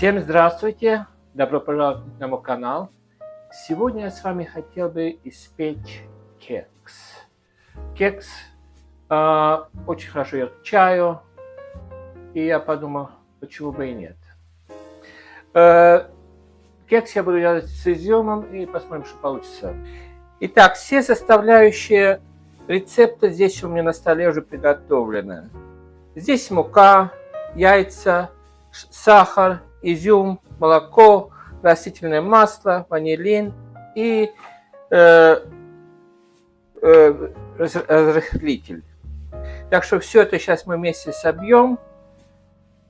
Всем здравствуйте! Добро пожаловать на мой канал. Сегодня я с вами хотел бы испечь кекс. Кекс очень хорошо идет к чаю, и я подумал, почему бы и нет. Кекс я буду делать с изюмом, и посмотрим, что получится. Итак, все составляющие рецепта здесь у меня на столе уже приготовлены. Здесь мука, яйца, сахар, изюм, молоко, растительное масло, ванилин и разрыхлитель. Так что все это сейчас мы вместе собьем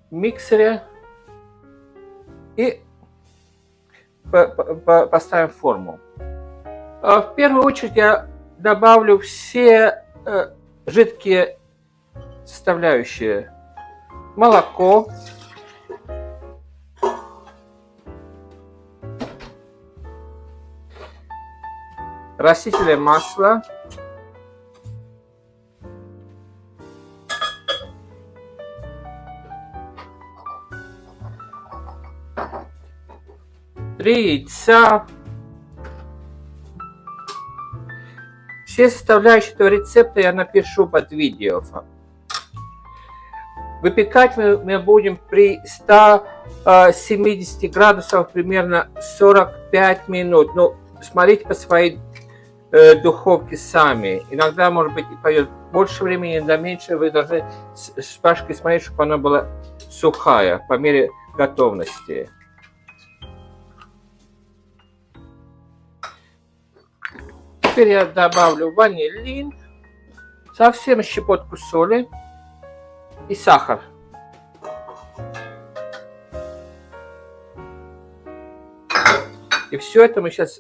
в миксере и поставим в форму. В первую очередь я добавлю все жидкие составляющие. Молоко, растительное масло, три яйца. Все составляющие этого рецепта я напишу под видео. Выпекать мы будем при 170 градусах примерно 45 минут. Ну, смотрите по своей духовке сами. Иногда, может быть, пойдет больше времени, иногда меньше. Вы должны с шпажкой смотреть, чтобы она была сухая по мере готовности. Теперь я добавлю ванилин, совсем щепотку соли и сахар. И все это мы сейчас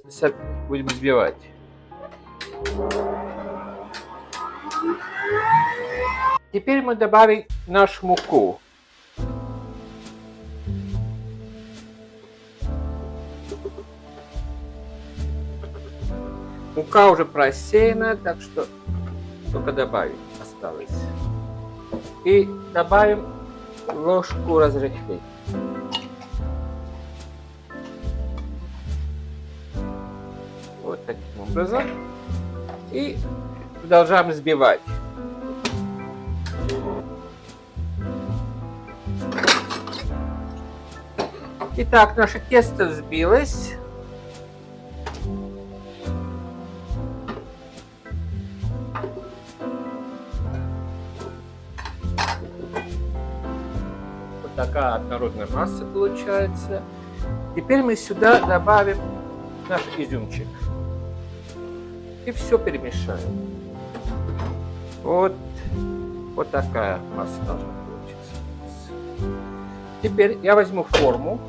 будем взбивать. Теперь мы добавим нашу муку. Мука уже просеяна, так что только добавить осталось. И добавим ложку разрыхлителя. Вот таким образом. И продолжаем взбивать. Итак, наше тесто взбилось. Вот такая однородная масса получается. Теперь мы сюда добавим наш изюмчик. И все перемешаем. Вот такая масса должна получиться. Теперь я возьму форму,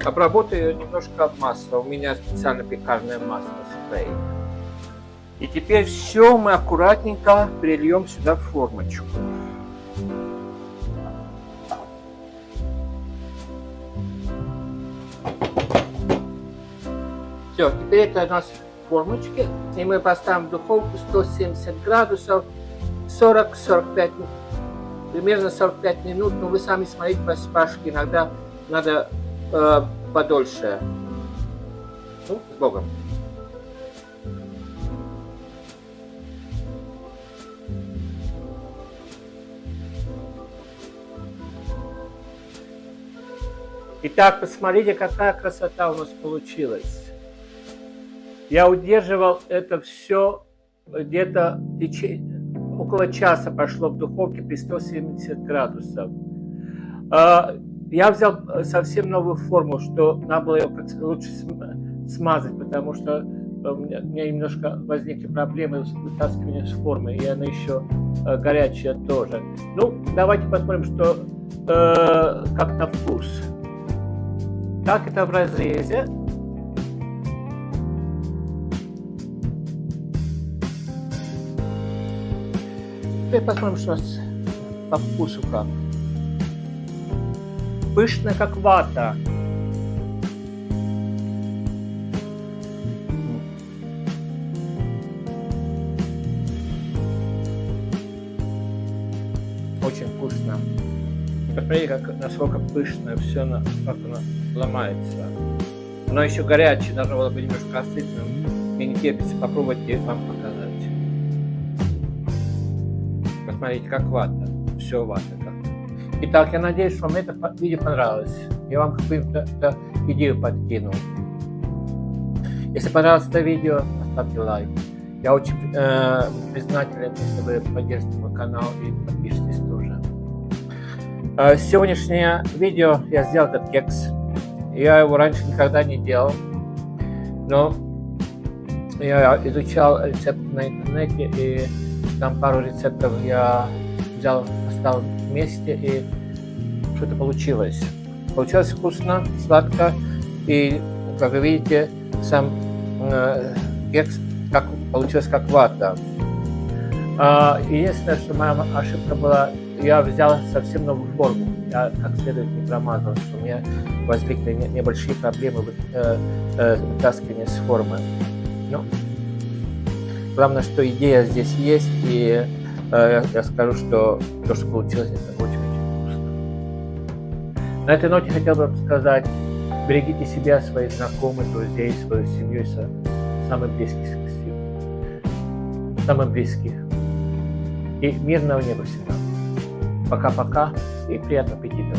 обработаю ее немножко от масла. У меня специально пекарное масло спрей. И теперь все мы аккуратненько перельем сюда в формочку. Все, теперь это у нас формочки, и мы поставим в духовку 170 градусов 40-45, примерно 45 минут, но вы сами смотрите по шпажке, иногда надо подольше. Ну, с Богом. Итак, посмотрите, какая красота у нас получилась. Я удерживал это все где-то около часа прошло в духовке при 170 градусов. Я взял совсем новую форму, что надо было ее лучше смазать, потому что у меня немножко возникли проблемы с вытаскиванием с формы, и она еще горячая тоже. Ну, давайте посмотрим, что как на вкус. Так, это в разрезе. Теперь посмотрим, что у нас по вкусу как. Пышно, как вата. Очень вкусно. посмотрите, насколько пышное все, как оно ломается. Оно еще горячее, должно было быть немножко остыть, но мне не терпится попробовать и вам показать. Посмотрите, как вата. Все вата. Итак, я надеюсь, вам это видео понравилось. Я вам какую-то идею подкинул. Если понравилось это видео, поставьте лайк. Я очень признателен, если вы поддержите мой канал и подпишитесь тоже. Сегодняшнее видео я сделал этот кекс. Я его раньше никогда не делал, но я изучал рецепт на интернете, и там пару рецептов я взял, поставил вместе, и что-то получилось. Получилось вкусно, сладко, и, как вы видите, сам кекс получилось как вата. Единственное, что моя ошибка была, я взял совсем новую форму. Я как следует не промазал, что у меня возникли небольшие проблемы вытаскивания с формы. Но главное, что идея здесь есть, и я скажу, что то, что получилось, это очень-очень вкусно. На этой ноте хотел бы сказать: берегите себя, своих знакомых, друзей, свою семью, самых близких. И мирного неба всегда. Пока-пока и приятного аппетита.